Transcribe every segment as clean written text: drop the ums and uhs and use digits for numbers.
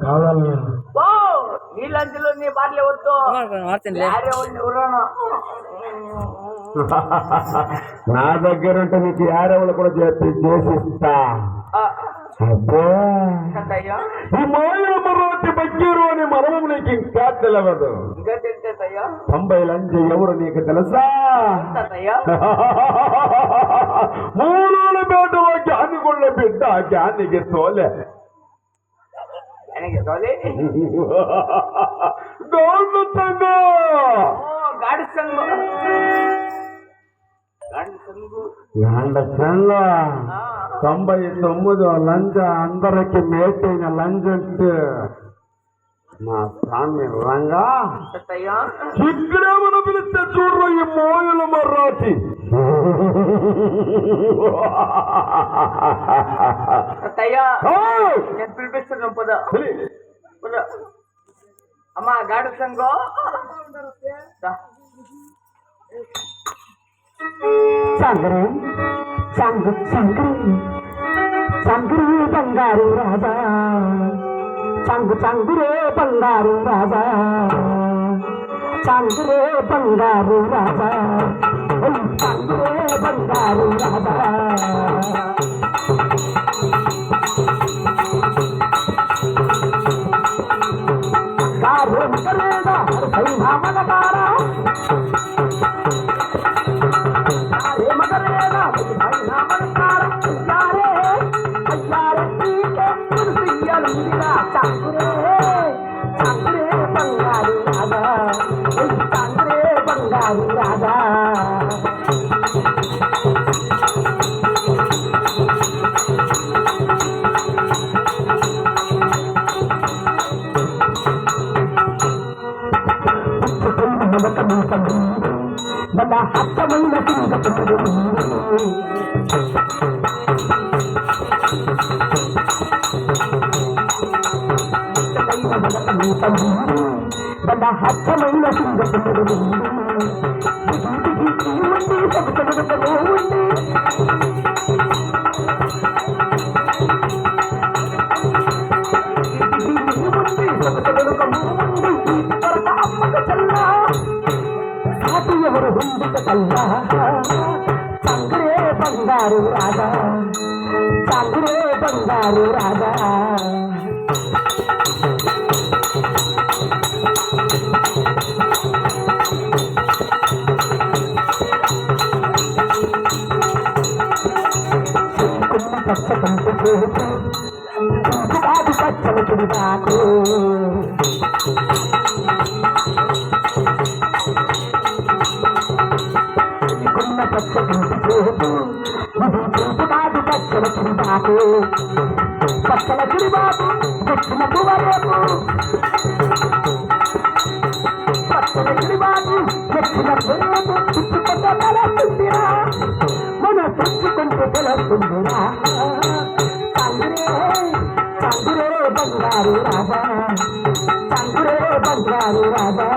కావాలి నీ లంచ్లో నీ బాట్లే వద్దు. నా దగ్గర ఉంటే నీకు యారవులు కూడా చేసిస్తా. అబ్బే ఈ మాయమ్మ రోటి బగ్గీరు అని మనము నీకు ఇంకా తెలియదు. 90 లంచ్ ఎవరు నీకు తెలుసా? మూడు పేటలో జ్ఞానిగుళ్ళ బిడ్డ జ్ఞానికి తోలే గౌడు గాండ సంగ 99 లంచ అందరికి మేటైన లంచ్ అంటే మా స్వామి రంగా ఇక్కడేమని పిలిస్తే చూడరు ఈ మోయల మర్రాటి. పిలిపిస్తున్నాం పద అమ్మా గాడు సంగో సంగరే బంగారు రాజా, చంగురే బంగారు రాజా, చంగురే బంగారు రాజా, చంగురే బంగారు రాజా. హత్తమైన హత్తమైన సింగపుడు ఎవరు hunduta kalla changre bangaru raja, changre bangaru raja. kunna paccha kantu chetu adu pachchalu kudidaku పచ్చల చిరుబాటు తెచ్చిన పువ్వరేపు, పచ్చల చిరుబాటు తెచ్చిన పువ్వరేపు చుట్టుకొట్ట తెలుస్తుందిరా, మన తెచ్చుకుంటూ తెలుస్తుందిరా. చంగురే బంగారు రాజా, చంగురే బంగారు రాజా.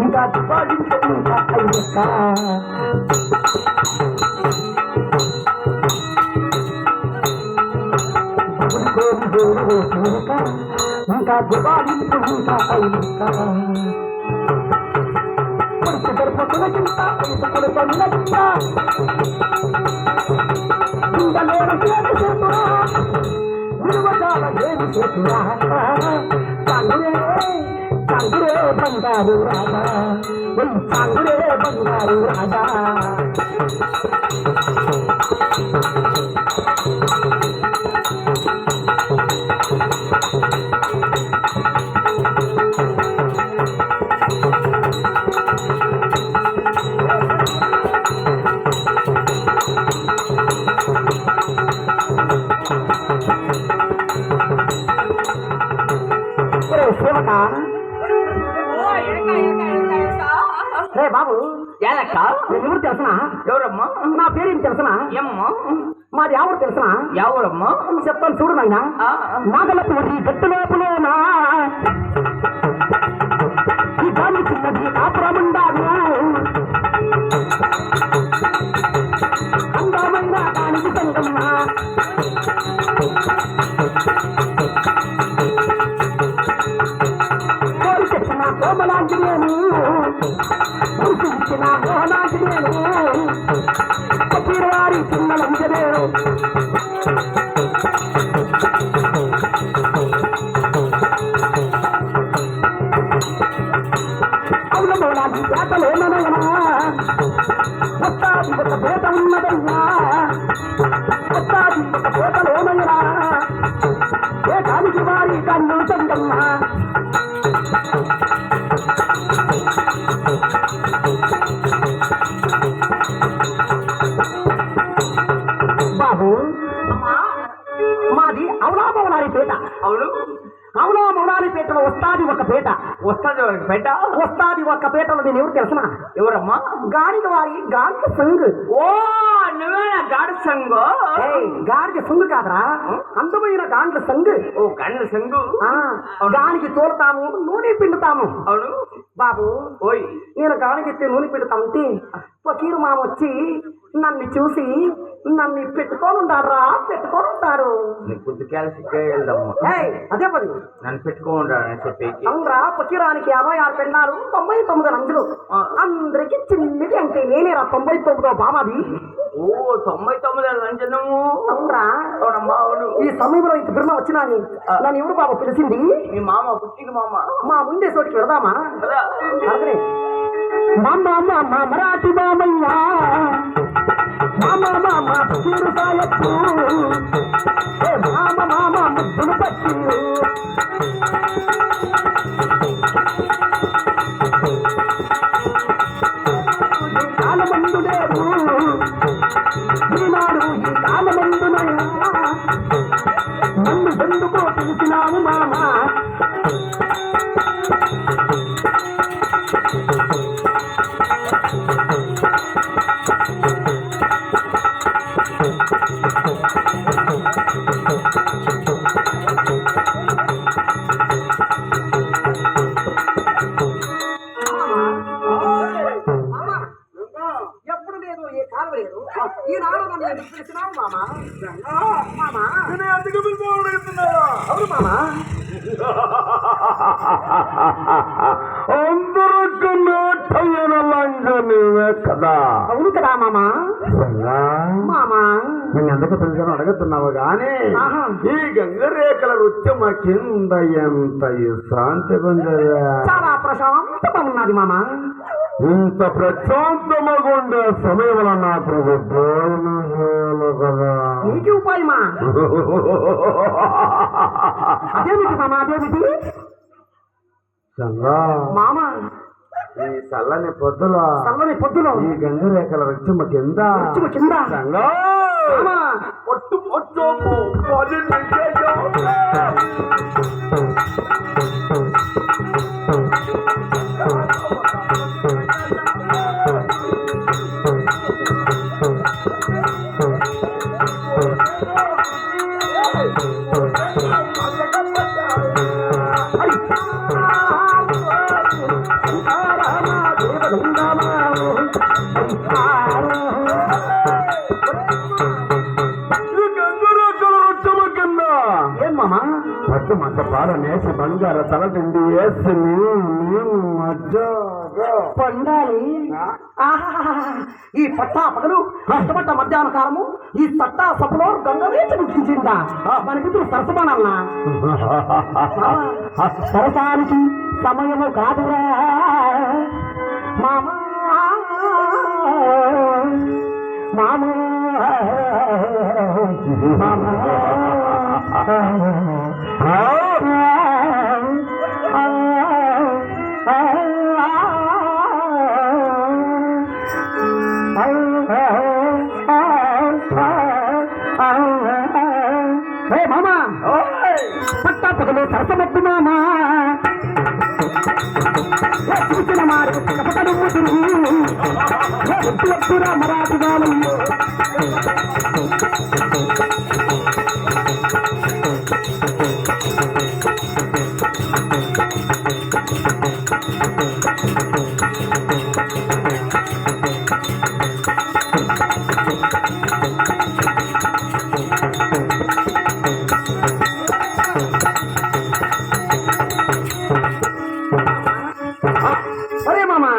ఇంకా దివాళించు ఇంకా అయ్యక్క ఇంకా దివాళించు ఇంకా అయ్యక్క కొడుకు దర్పకుల చింత కొడుకుల తల్లిన చింత ఇందలేరు చేతురా విలువచాల ఏమి చేతురా. చంగురే బంగారు రాజా, చంగురే బంగారు రాజా. ఏ బాబు ఏలక్క నేను ఎవరు తెలుసునా? ఎవరమ్మా? నా పేరేం తెలుసునా? ఏమ్మా? మాది ఎవరు తెలుసునా? ఎవరమ్మా? చెప్తాను చూడు నాయన. నాగలపూడి గట్టు లోపలేనా ఈ గాలి చిన్నది కాపురముండాదు అందమైన దానికి సంగమ్మ కోరి తెచ్చిన కోమలాంటి నేను ఇచ్చిన మోహనాంటి నేను పచ్చివారి చిన్నలంటి నేను అవునమోలాంటి పేటలేనైనా వస్తాది ఒక పేట ఉన్నదయ్యా వస్తాది ఒక పేటలోనైనా ఏ కానికి వారి కన్ను చందమ్మా బాబు మాది అవులామౌలారి పేట. అవును అవులామౌలారి పేటలో వస్తాది ఒక పేట. వస్తాది వాళ్ళకి పెట్ట. వస్తాది ఒక పేటలో నేను ఎవరు తెలుసునా? ఎవరమ్మా? గాడిద వారి గాడిద సంగు. ఓ నువ్వేనా గాడి సంగు? గాడిద సంగు కాదరా, అందమైన గాండ్ల సంగు. ఓ గండ్ల సంగు. గానికి తోలుతాము, నూనె పిండుతాము. అవును బాబు ఓయ్ నేను గానికెత్తి నూనె పెడతా ఉంటే ఫకీరు మామ వచ్చి నన్ను చూసి నన్ను పెట్టుకొని ఉంటాడు. నీ పుద్దుకేల సిక్కే వెళ్దామ్మా. అదే పది నన్ను పెట్టుకోండి చెప్పేకి. అవునరా, ఫకీరానికి 56 పెళ్ళారు, 99 నంజులు. అందరికి చిన్నది అంటే నేనేరా 99వ బామాది. ఓ 99 లంచనము. అవునరా. అవునమ్మా అవును. ఈ సమయంలో ఇంత బిర్మ వచ్చినాని నన్ను ఎవరు బాబు పిలిచింది? మీ మామ పుట్టిన మామ. మా ముందే చోటికి వెళదామా? అదే మామ మరాఠీ మామయ్యా మామ చీరు సాయత్తు మామ ముద్దులు పచ్చి కాలమందు లేదు ఈనాడు ఈ కాలమందునైనా నన్ను ఎందుకో తెలిసినావు మామ. ఎప్పుడు లేదు ఏ కాలం లేదు ఈనాడు నన్ను ఎందుకు పిలిచినావు మామ? అవును మామ. అందరికి నోటయ్యన లంజ నీవే కదా. అవును కదా మామ. మామ నేను ఎందుకు పిలిచాను అడుగుతున్నావు గాని ఆహా. ఈ గంగరేఖల రుచమ కింద ఎంత శాంతిగా ఉందయ్యా. చాలా ప్రశాంతంగా ఉన్నది మామ. ఇంత ప్రశాంతమగుండే సమయంలో నాకు కదా. నీటి ఉపాయమా? అదేమిటి మామ అదేమిటి? మామ ఈ చల్లని పొద్దులో ఈ గంగరేఖల రుచమ కింద మామ పొట్టు పొట్టోకు ఏం మామ? పట్టు మత పాల నేసి బంగార తల తిండి వేసి పొందాలి. ఈ పట్టా పగలు కష్టపడ్డ మధ్యాహ్న కాలము ఈ సట్టా సభలో గంగవేచి ముట్టించిందా మన పితృ సరసమానన్నా. సరసానికి సమయము కాదురా మామ. మామ మామా పట్టా పగలు సరసమట్టు మామా. చూసిన మారు పకపకలు ఎప్పుడా మరాఠీ గాలంలో అరే మామా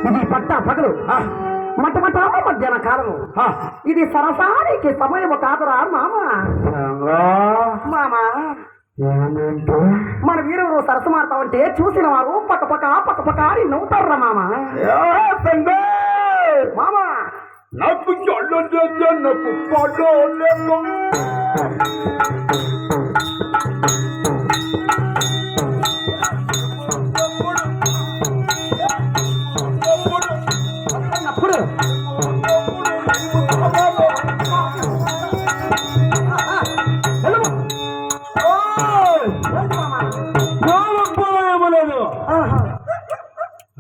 ఇది పట్టా పగలు మటమట మధ్యాహ్న కాలము ఇది సరసానికి సమయం కాదురా మామ మామ మన వీరుడు సరస్సు మారుతామంటే చూసిన వారు పక్క అని నవ్వుతారా మామ మామ నాకు నాకు పడలేదు అప్పుడు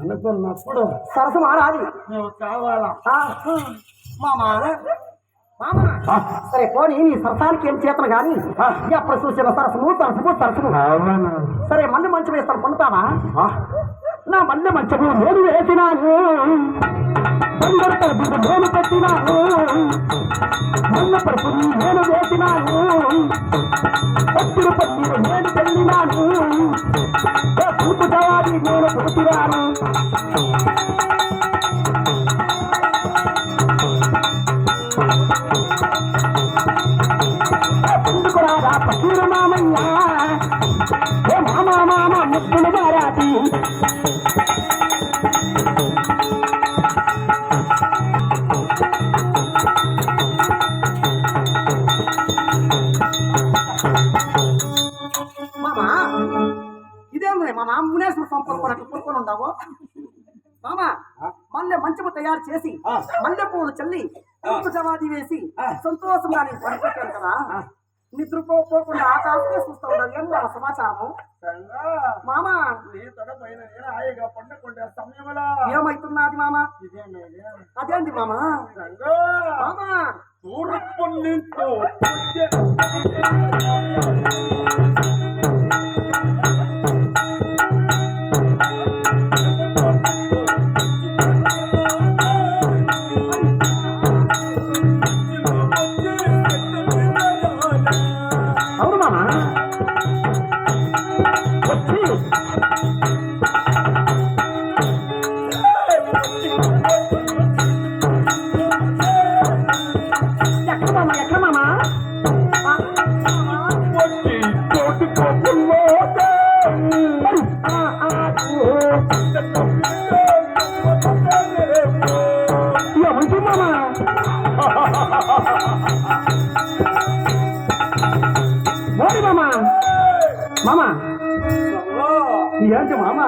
అనుకున్నప్పుడు సరస్సు మారాది నువ్వు కావాలా మామా సరే పోనీ నీ సరసానికి ఏం చేతను గాని ఎప్పుడు చూసిన సరసము సరే మళ్ళీ మంచం వేస్తాను పొందుతావా నా మళ్ళీ మంచము నేను వేసినాను నేను పెట్టినాను మల్ల పరుపు నేను వేసినాను పత్తిరు నేను వెళ్ళినాను పూపు జవాబి నేను పుట్టినాను ఎందుకురాదా పకీరు మామయ్య ఏ మామ ముద్దులు మారాది మామా ఇదేంది మామా మునేశ్వర సంపర్కొనట్టు కొనుక్కొని ఉండవు మామా మల్లె మంచము తయారు చేసి మల్లె పూలు చల్లి జవాది వేసి సంతోషంగా నేను పనిపెట్టాను కదా నిద్రపోకుండా ఆకాశమే చూస్తూ ఉండాలి ఏం నా సమాచారము మామా ఏమైతున్నది మామా అదేంటి మామా మామా తూర్పు నింటూ అవును మామా వచ్చి ఎక్కడ మామా వచ్చి చోటు కోపుల్లో ఏమంటు మామా ఓడి మామా మామా ఏంటి మామా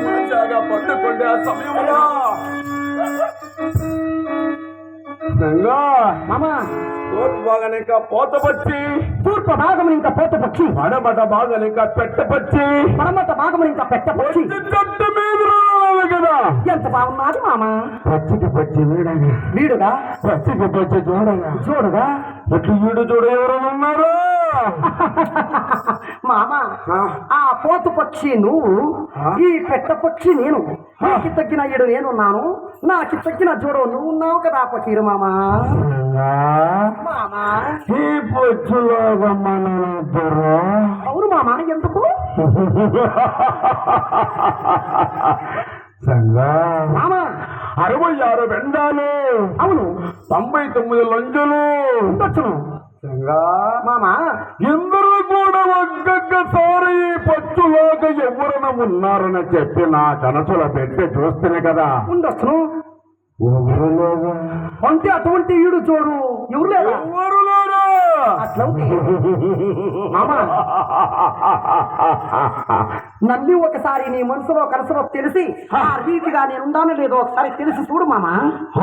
మంచిగా పట్టుకుంటే ఆ సమయంలో మామా తూర్పు భాగాన్ని ఇంకా పోతపచ్చి తూర్పు భాగం ఇంకా పోత పక్షి పడమట భాగాన్ని ఇంకా పెట్టపచ్చి పడమట భాగం ఇంకా పెట్ట పక్షి చెట్టు మీద రావాలి కదా ఎంత బాగున్నది మామా పచ్చికి పచ్చి వీడగా వీడుగా పచ్చికి పచ్చి చూడగా చూడుగా ఎట్లు వీడు చూడ ఎవరైనా ఉన్నారు మామా ఆ పోతు పక్షి నువ్వు ఈ పెట్ట పక్షి నేను నీకు తగ్గిన ఈడు నేనున్నాను నాకు తగ్గిన జోడు నువ్వు ఉన్నావు కదా పకీరు మామా మామా ఈ పచ్చులాగా మనందరూ అవును మామా ఎందుకు మామా 66 బెండాలు అవును 99 లంజలు ఉండొచ్చును మామా ఎందరూ కూడా ఒక్కొక్కసారి ఈ పచ్చులాగా ఎవరైనా ఉన్నారని చెప్పి నా కనసుల పెట్టి చూస్తేనే కదా ఉండొచ్చును ఎవరు లేరు అంటే అటువంటి ఈడు చూడు ఎవరు లేదా ఎవరు లేరు అట్లా మామా నల్లి ఒకసారి నీ మనసులో కనసులో తెలిసి ఆ రీతిగా నేను ఉండానో లేదో ఒకసారి తెలిసి చూడు మామా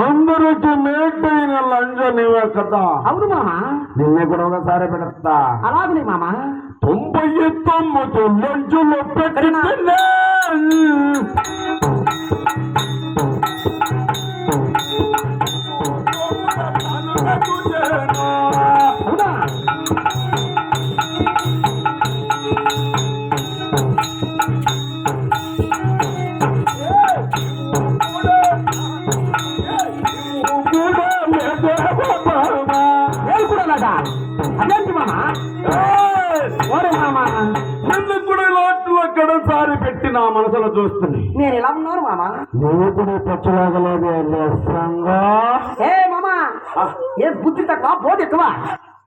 అందరికి మేటైన లంజ నీవే కదా అవును మామా నిన్నే కూడా ఒకసారి పెడతా అలాగనే మామా 99 లంచులు పెట్టినా అదేంటి మామా ఓరే మామా ఎందుకు కూడా లాట్లో గడసారి పెట్టి నా మనసులో చూస్తుంది నేను ఎలా ఉన్నాను మామా నువ్వు కూడా తెచ్చలాగలేదు ఏ మామా ఏ బుద్ధి తక్కువ బోధి ఎక్కువ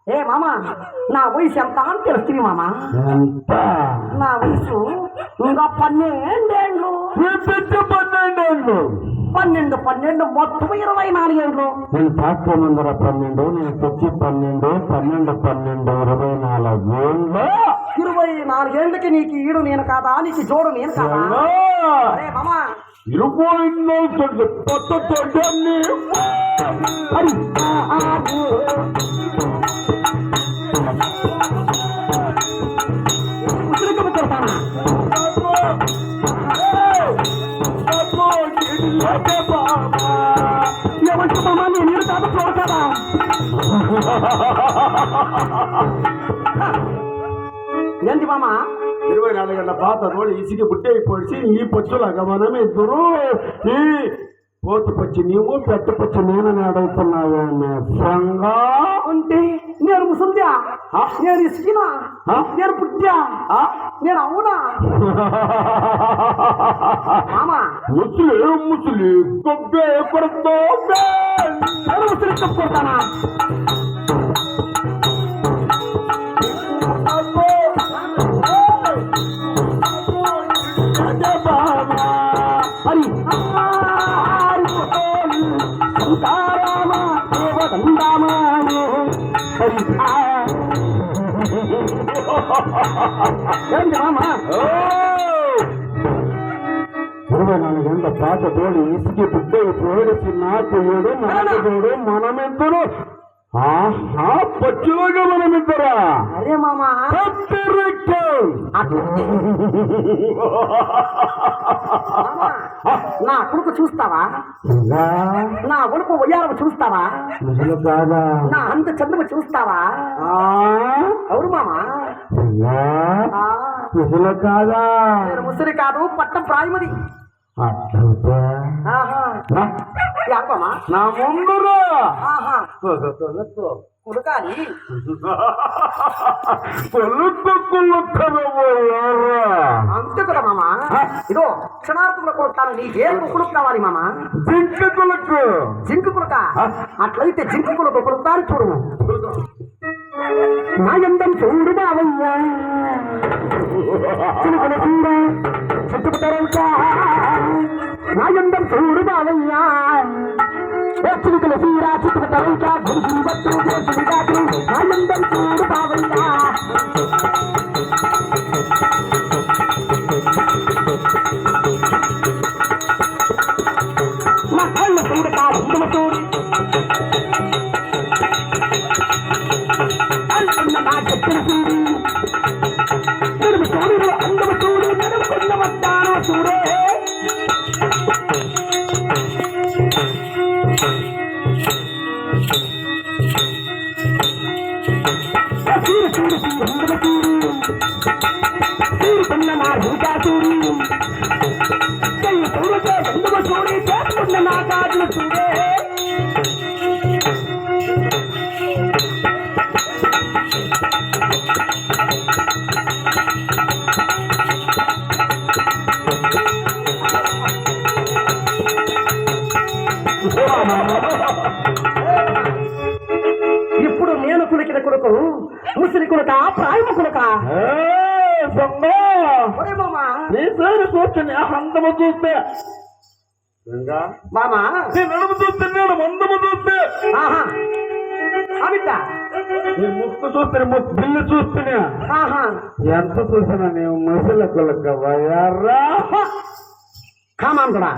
ఏ మామా నా వయసు ఎంత అని తెలుస్తుంది మామా ఎంత నా వయసు ఇంకా 12 12 మొత్తం 24 ఏళ్ళు నేను తాకే ముందర 12 నేను తెచ్చి 12 24 ఏళ్ళు 24 ఏళ్ళకి నీకు ఈడు నేను కాదా నీకు జోడు నేను కాదా అరే మామా 24 కొత్త తొడ్డని ఏమంటే మామా నేను ఈడు కాదు చూడదా ఏంటి మామా 24 గంటల పాత రోడ్డు ఇసికి బుట్టే పొడిచి ఈ పొచ్చులాగా మనం ఇద్దరు ఈ పోతు పచ్చి నీవు పెట్ట పచ్చి నేనని అడుగుతున్నావే సంగా అంటే నేను ముసల్దా నేను ఇసుకినా నేను పుట్టా నేను అవునా మామా ముసలి గొబ్బే కొడతా నేను ముసలి చెప్పుకుంటానా హరి సీతారామ దేవదండామాను హరి ఏంటి మామా 24 గంటల పాత తోడు ఇసుకి బుట్టే పోడిసి నాకు ఏడు నాకు తోడు మనమిద్దరు ఆహా పచ్చిలాగా మనమిద్దరా అరే మామా నా కొడుకు చూస్తావా నా ఒడుకు వయ్యారం చూస్తావా ముసలు కాదా నా అంత చంద్రము చూస్తావా అవును మామా ముసలు కాదా నేను ముసలి కాదు పట్టం ప్రాయమది అట్లయితే యాకమా నా ముందరా కులకాలి అంతే కదా మామా ఇదో క్షణార్థంలో కొడుతాను నీ ఏ కులుకు కావాలి మామా జింకు కులకు జింకు కులక అట్లయితే జింకు కులకు కొడుతాను చూడు నా ఎందం చూడు బావయ్యా చిలుకల చూడ చుట్టుపక్కలంతా నా ఎందం చూడు బావయ్యా చిలుకల తీరా చుట్టుపక్కలంతా గురుజు బట్టు నా ఎందం చూడు బావయ్యా నా కళ్ళు చూడక ఉండుమ చూడు నా చెప్పిన చూడు నడుము చూడు అందమ చూడు నడుముకున్న వస్తానో చూడే చూడు చూడు చూడు అందమ చూడు చూడుకున్న నా ఇంకా చూడు చూడుతో అందమ చూడి చేసుకున్న నా కాదులు చూడే ఇప్పుడు నేను కులికిన కొడుకు ముసిరి కొడుక ప్రాయమ కొడుక నీ పేరు చూస్తే అందము చూస్తే మామా నీ నడుము చూస్తున్నాడు మందము చూస్తే అమిత నీ ముక్కు చూస్తే బిల్లు చూస్తున్నా ఎంత చూసినా నీవు ముసల కొలక వయర్రా కామాంతుడా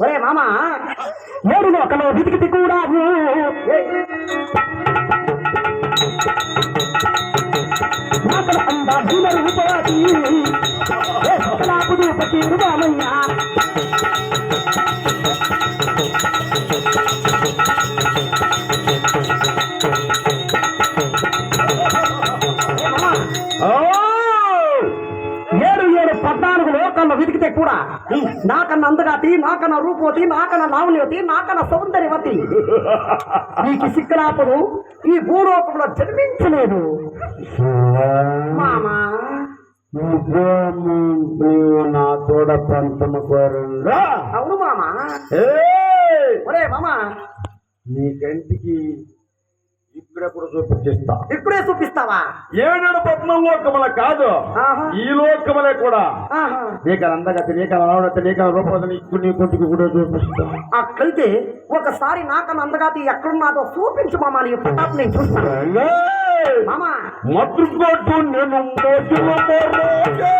ఒరే మామా ఏడును ఒకలో వెతికితే కూడా నాకల అందా తీరు మామయ్య ఏడు 14 లోకల్లో వెతికితే కూడా నాకన్నా అందగాతి, నాకన్నా రూపవతి, నాకన్నా లావణ్యవతి, నాకన్నా సౌందర్యవతి నీకు సిక్కురాపదు ఈ భూలోకంలో జన్మించలేదు మామా. నీవు నా తోడ పంతమ కోరంగా. అవును మామా. ఒరే మామా, నీ కంటికి ఇప్పుడెప్పుడు చూపించిస్తా. ఇప్పుడే చూపిస్తావా? 7 పద్మలోకముల కాదు, ఆహా. ఈ లోకములే కూడా ఆహా. నీకల అందగతి, నీకల రావడత, నీకల రూపవతి ఇప్పుడు నీ కొట్టుకు కూడా చూపిస్తా. అట్లయితే ఒకసారి నాకన్నా అందగాతి ఎక్కడున్నాదో చూపించు మామా, నీ ప్రతాప్ నేను చూస్తాను మామా. మధుకోటు నేను మోజుల మోరోగే.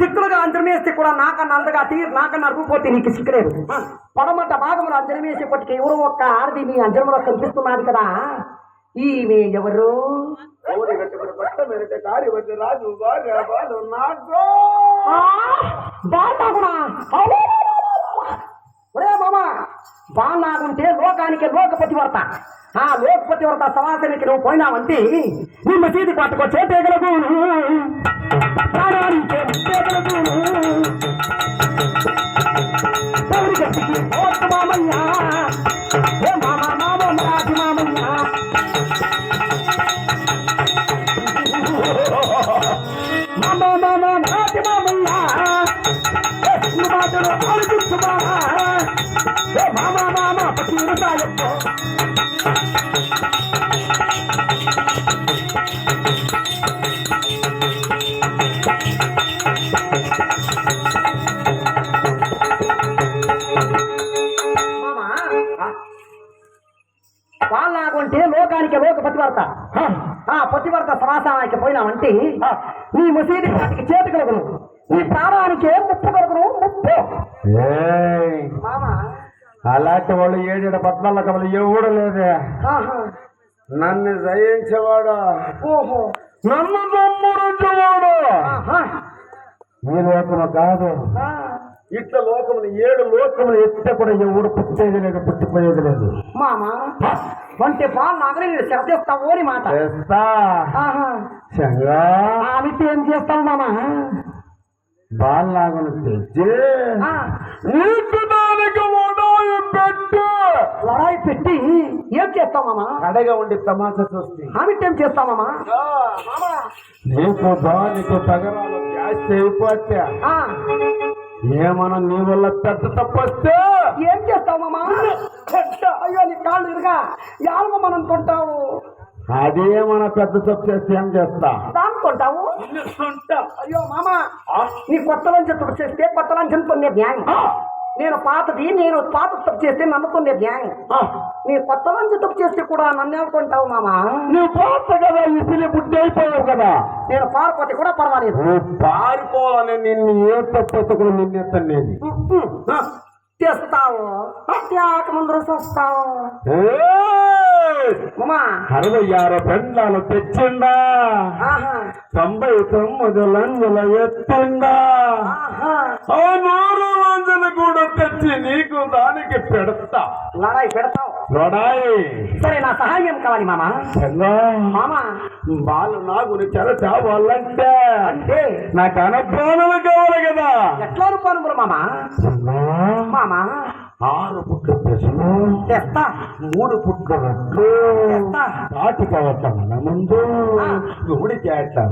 దిక్కులుగా అంజనమేస్తే కూడా నాకన్నా అందగా నాకన్నా రూపోతే నీకు సిక్కలేదు. పడమట భాగంలో అంజనమేసేపటికి ఎవరో ఒక్క ఆడది నీ అంజనంలో కనిపిస్తున్నది కదా, ఈమె ఎవరు? ఒరే మామా, బాగుంటే లోకానికి లోకపతివర్త, ఆ లోకపతివర్త సవాసానికి నువ్వు పోయినావంటే నీ మసీది పట్టుకో చేతేగలదు మామయ్య. ఏ మామ మామ రాజు మామయ్య, మామ మామ రాజు మామయ్య, మాటలు ఆలోచించు మామ. ఏ మామ మామ పచ్చిమిరసాయప్ప. వాళ్ళకుంటే లోకానికి లోక పతివర్త, ఆ పతివర్త సమాసానానికి పోయినామంటే నీ మసీది వాటికి చేతి కలుగును, నీ ప్రాణానికే ముప్పు కలుగును. ముప్పు మామా. అలాంటి వాళ్ళు 7 పద్మలోకములు ఎవడు లేదే. నన్ను జయించేవాడు, ఓహో, నన్ను సంహరించేవాడు ఈ లోకము కాదు. ఇట్ల లోకములు 7 లోకములు ఎత్తే కూడా ఎవడు పుట్టేది లేదు, పుట్టిపోయేది లేదు మామా. వంటి పాలు నాగరే నేను శ్రద్ధిస్తావు అని మాట. చేస్తా ఆమెతో ఏం చేస్తావు మామా? బాల్లాగను తెచ్చి నీకు దానికి లడాయి పెట్టి ఏం చేస్తావు మామా? అడగా ఉండి తమాషా చూస్తే ఆమెతో ఏం చేస్తావు మామా? నీకు దానికి తగరాలు జాస్తి అయిపోతే ఏమన్నా నీ వల్ల పెద్ద తప్పొస్తే ఏం చేస్తావు మామా? అయ్యో నీ కాళ్ళు ఇరుగా యాలమ మనం కొంటావు. అదేమన్నా పెద్ద తప్పు చేస్తే ఏం చేస్తా? దాన్ని కొంటావు. అయ్యో మామా, నీ కొత్త లంచం తప్పు చేస్తే కొత్త లంచం కొనే న్యాయం. నేను పాత తప్పు చేస్తే నన్ను కొనే న్యాయం. నీ కొత్త లంచం తప్పు చేస్తే కూడా నన్ను ఎవరుకుంటావు మామా? నువ్వు పాత కదా, ఇసిలి బుద్ధి అయిపోయావు కదా. నేను పారిపోతే కూడా పర్వాలేదు. నువ్వు పారిపోవాలని నిన్ను ఏ తప్పు కూడా నిన్నెత్తనేది తెస్తావు ముందు వస్తావు మామా. 66 పెండాలు తెచ్చిండా, 99 లంజలు ఎత్తిండా, 100 లంజలు కూడా తెచ్చి నీకు దానికి పెడతా. లడాయి పెడతావు? లడాయి సరే, నా సహాయం కావాలి మామా. మామా, బాలు నాగుని చెరచావాలంటే అంటే నాకు అనుభవాలు కావాలి కదా. ఎట్లా అనుకోను మామా? మామా, 6 పుట్లు తెసులు తెస్తా, 3 పుట్లు రొట్లు తెస్తా, నాటిక ఒక మన ముందు గుడికి అట్లా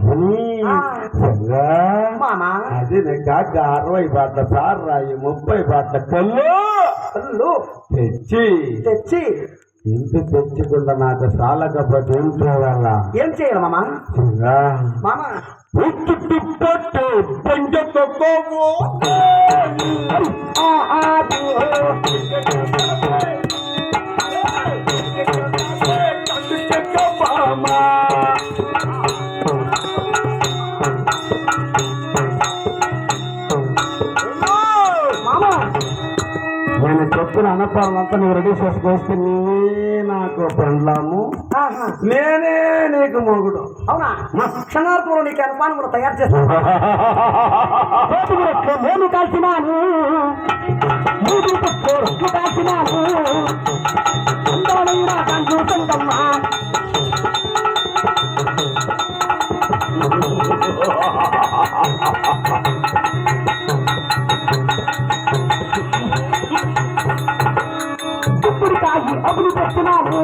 మామా అది కాక 60 బాట్ల సారాయి 30 బాట్ల కళ్ళు తెచ్చి ఇంత తెచ్చకుండా నాకు సాలకపోతే ఏం చేయాలా? ఏం చేయాలి మామా? మామా పట్టు పంచకోవు నేను చెప్పిన అనపాలంతా నువ్వు రెడీ చేసుకొస్తే నీవే నాకు పెండ్లాము, నేనే నీకు మొగుడు. అవునా? క్షణార్థంలో నీకు అనుపానం కూడా తయారు చేస్తాను. నేను కాల్చినాను, కాల్చినాను చూసందమ్మా. ఇప్పుడు కాగి అప్పుడు తెచ్చినాను,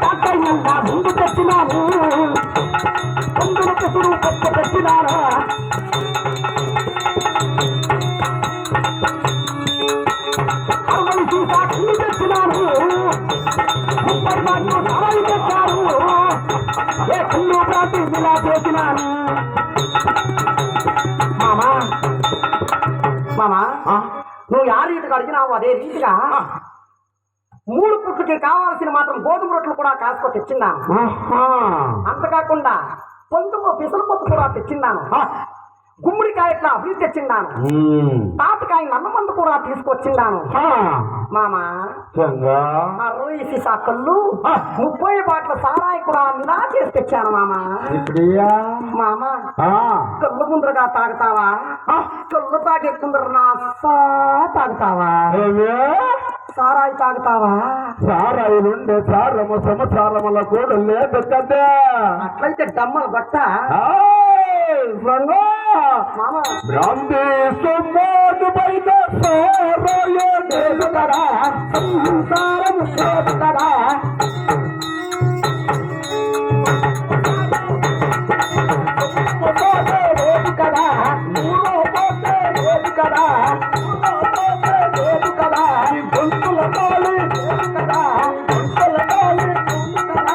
తాకైనా ముందు తెచ్చినాను, అందులో కసురు పచ్చ తెచ్చినాను. అరవై సీసా కింది తెచ్చినాను, 30 మాటలు సారాయి తెచ్చారు, ఏ కళ్ళు ప్రాంతి ఇలా చేసినాను. మామా మామా నువ్వు ఆ రీతిగా అడిగినావు అదే రీతిగా 3 పుట్లకి కావాల్సిన మాత్రం గోధుమ రొట్టెలు కూడా కాసుకో తెచ్చిందాను. అంతకాకుండా పొందుకు పిసలపొత్తు కూడా తెచ్చిందాను. గుమ్మడికాయ ఎట్లా అవి తెచ్చిందాను. తాతకాయ నల్లమందు కూడా తీసుకొచ్చిందాను. మామా 60 సీసా కళ్ళు 30 బాట్ల సారాయి కూడా ఇలా చేసి తెచ్చాను. మామా మామా కళ్ళు ముందరగా తాగుతావా? కళ్ళు తాగే కుందర నా తాగుతావా? సారాయి తాగుతావా? సారాయి నుండి సారము సమసారముల కూడా లేదు కదా. అట్లయితే డమ్మల బట్ట మామా భ్రాంతి సొమ్మాను బయట సారాయే లేదు కదా, సంసారము లేదు కదా. లేదు కదా, లేదు కదా, లేదు కదా, గొంతుల తాళి లేదు కదా, గొంతుల తాళి లేదు కదా.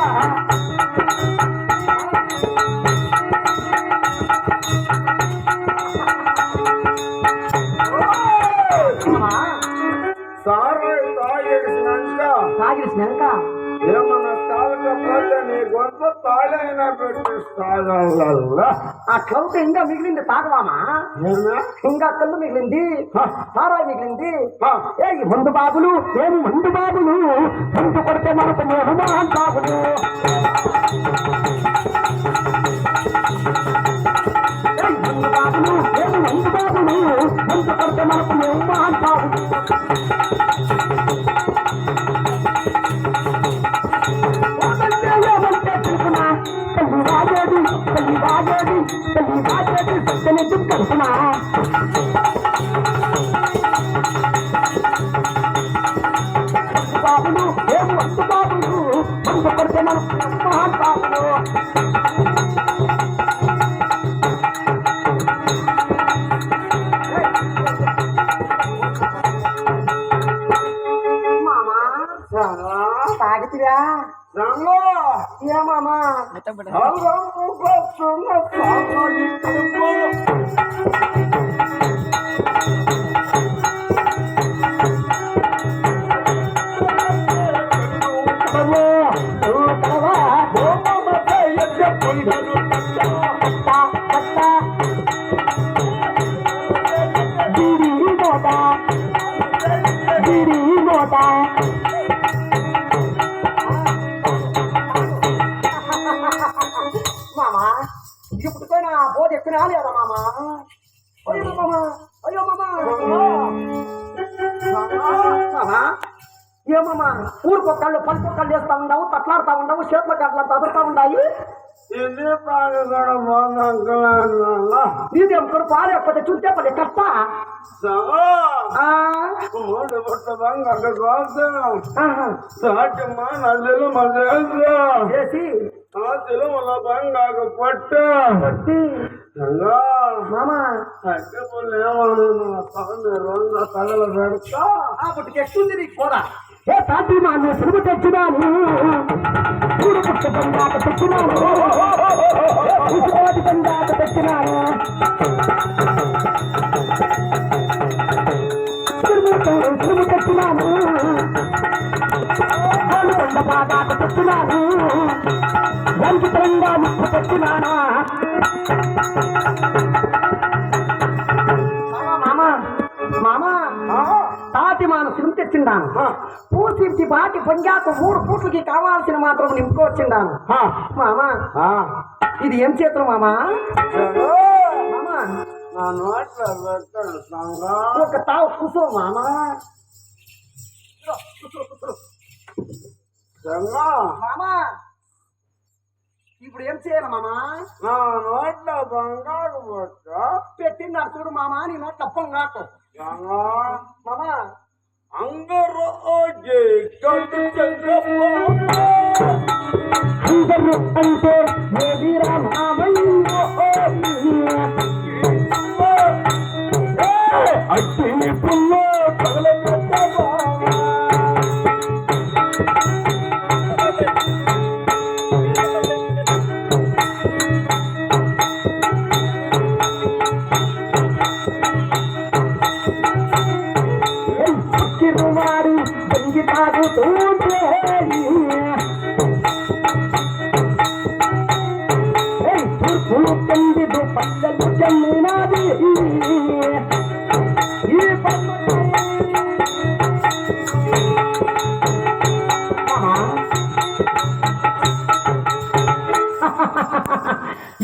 సారాయి తాగిసినాక ఏమన్నా తాగకపోతే నీ గొంతు తాళైనా పెట్టి తాగల్లా. అట్లయితే ఇంకా మిగిలింది తాగవామా? ఇంకా కళ్ళు మిగిలింది, సారాయి మిగిలింది. ఏ మందు బాబులు, ఏమి మందు బాబులు, మందు కొడితే మనకు మోహమాన్ బాబులు. మందు బాబులు, ఏమి మందు బాబులు, మందు కొడితే మనకు మోహమాన్ బాబులు. బాబులు ఏమి వస్తు బాబులు, మందు కొడితే మనకు మహాన్ బాబులు. మామా తాగితిరా? ఏమామా మామా ఇప్పుడు పోయినా బోధ ఎక్కినా లేదా మామా? అయ్యో మామా, అయ్యో మామా. మామా ఏమమ్మా ఊరికొక్కళ్ళు పలుకొక్కళ్ళు వేస్తా ఉండవు, తట్లాడుతా ఉండవు, చేతుల కట్ల తదురుతా ఉన్నాయి. నీదేం కొడు పాలేకపోతే చూస్తే పని కష్ట. చేసి ఆ సిలువల బంగాకు పట్టు కొట్టి రంగా మామ అడ్డపుల్లు ఏమన్నా స్వామి రంగ తగల పెడతా ఆ పుట్టుకి ఎక్కుంది నీకు కూడా ఏ తాటి మాను సులువు తెచ్చినాను చూడు పుట్ట బంగాక తెచ్చినాను బంగాక తెచ్చినాను సులువు తెచ్చినాను కొండ బాగాక తెచ్చినాను వంకితంగా ముప్పు తెచ్చినానా మామ తాటి మానసులు తెచ్చిండాను పూర్తి బాటి పొంగాక 3 పూట్లకి కావాల్సిన మాత్రం నింపుకొచ్చిండాను మామ ఇది ఏం చేతులు మామ నా నోట్లో పెట్టాను సంగా ఒక తావు కూసో మామ సంగా మామ ఇప్పుడు ఏం చేయాలి మామ నా నోట్లో బంగారు పట్ట పెట్టిందా చూడు మామ నీ నోట్ల పొంగాకు సంగా మామ అందరూ అందరూ అంటే ఏదిరా మామయ్యో అట్టి పుల్లో తిరువాడు బంగి తాగుతుంటే తూర్పులు కందిదు పక్కలు జమ్మినాది ఈ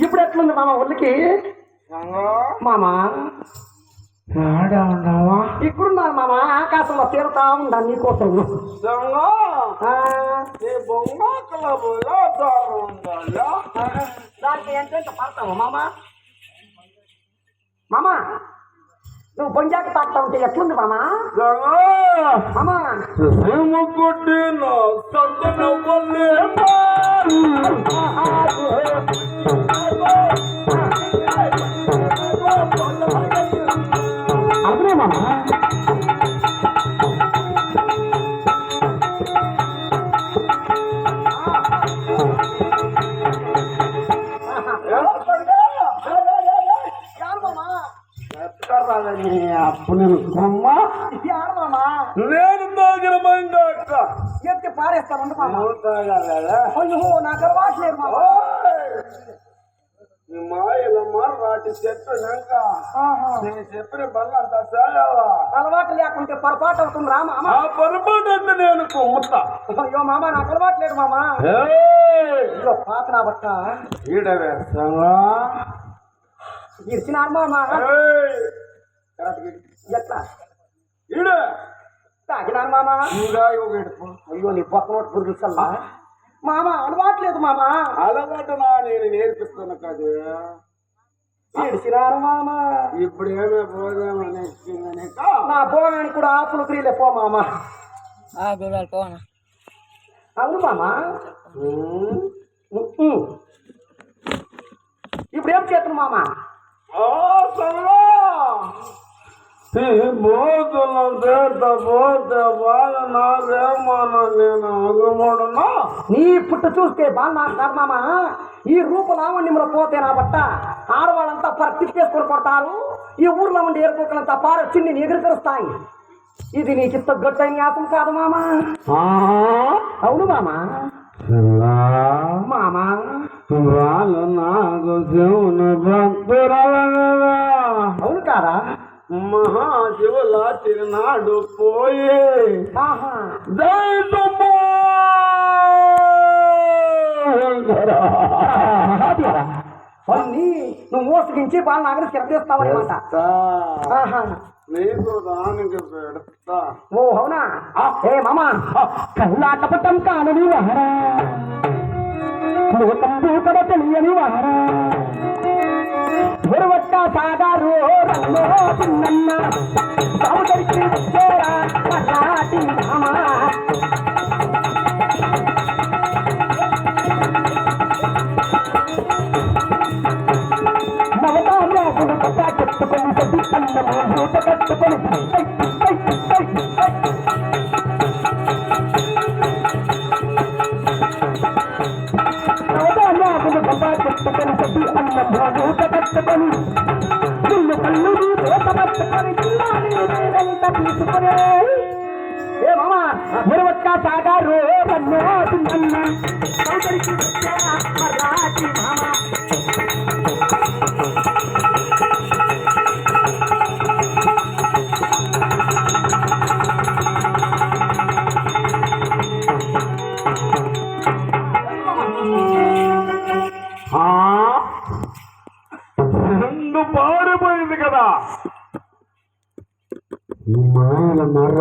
ఇప్పుడు ఎట్లుంది మామ ఒళ్ళకి మామ ఆడా ఉన్నావా ఇక్కడున్నాను మామ ఆకాశంలో తీరుతా ఉందా నీకోసం సంగా ఆ, నీ బొమ్మకల బులాదారు ఉండాలా దానికి ఎంతెంత పడతావు మామ మామ నువ్వు బొంజాక తాకుతా ఉంటే ఎట్లుంది మామ సంగా మామ సేము కొట్టిన సంతన వల్లే అవునే మామ అప్పుడు నేను కొమ్మ యారు మామ నేను తాగిన బంగాక ఎత్తి పారేస్తాను మామ నువ్వు తాగలేదా అయ్యో నాకు అలవాట్లేదు మామ ఈ మాయలమ్మ రాటి చెప్పినాక ఆహా. నేను చెప్పిన పనులు అంతా చేయాలా అలవాటు లేకుంటే పొరపాటు అవుతుంది రా మామ ఆ పొరపాటు అంటే నేను కొమ్ముతా అయ్యో మామ నాకు అలవాటు లేదు మామ ఇదిగో పాత నా బట్ట ఈడ వేస్తావా ఇచ్చినారు మామ ఎట్లా ఈడ తాగినారు మామ ఇంకా ఇవ్వగడుపు అయ్యో నీ పక్క నోటి పురుగుసల్లా మామ అలవాటు లేదు మామ అలవాటు నా నేను నేర్పిస్తాను కదా ఇడిచినారు మామ ఇప్పుడు ఏమే పోదామని నా భోగానికి కూడా ఆపులు క్రియలే పో మామ అవును మామ ఇప్పుడు ఏం చేతులు మామ బోతులు చేత పోతే వాళ్ళ నాదేమన్నా నేను అగమడున్నా నీ పుట్టు చూస్తే బాగా నాకు కాదు మామ ఈ రూపు లావణ్యంలో పోతే నా బట్ట ఆడవాళ్ళంతా తిప్పేసుకొని కొడతారు ఈ ఊర్లో ఉండే ఏర్పుకలంతా పారొచ్చి ఎగురుకరుస్తాయి ఇది నీకు ఇంత గొడ్డ న్యాసం కాదు మామ అవును మామ మామ వాళ్ళు నాకు శివుని భక్తురాలనగా అవును కాదా మహాశివరాత్రి నాడు పోయి ఆహా దైవమో అన్ని నువ్వు మోసగించి బాగా నాగరి శ్రద్ధిస్తావన్నమాట ఆహా నీకు దానికి పెడతా ఓ అవునా ఏ మామ కళ్ళాటపటం కానని వారా మూతంబు కడ తెలియని వారా గురువట్ట సాగారు రంగో చిన్నన్న సౌదరికి వచ్చేరా మరాఠీ మామ ఏ మామ ఇరవక్క సాగారు రన్నో తిన్న సౌదరికి మరాఠీ మామ రెండు పారిపోయింది కదా ఈ మాయల మర్ర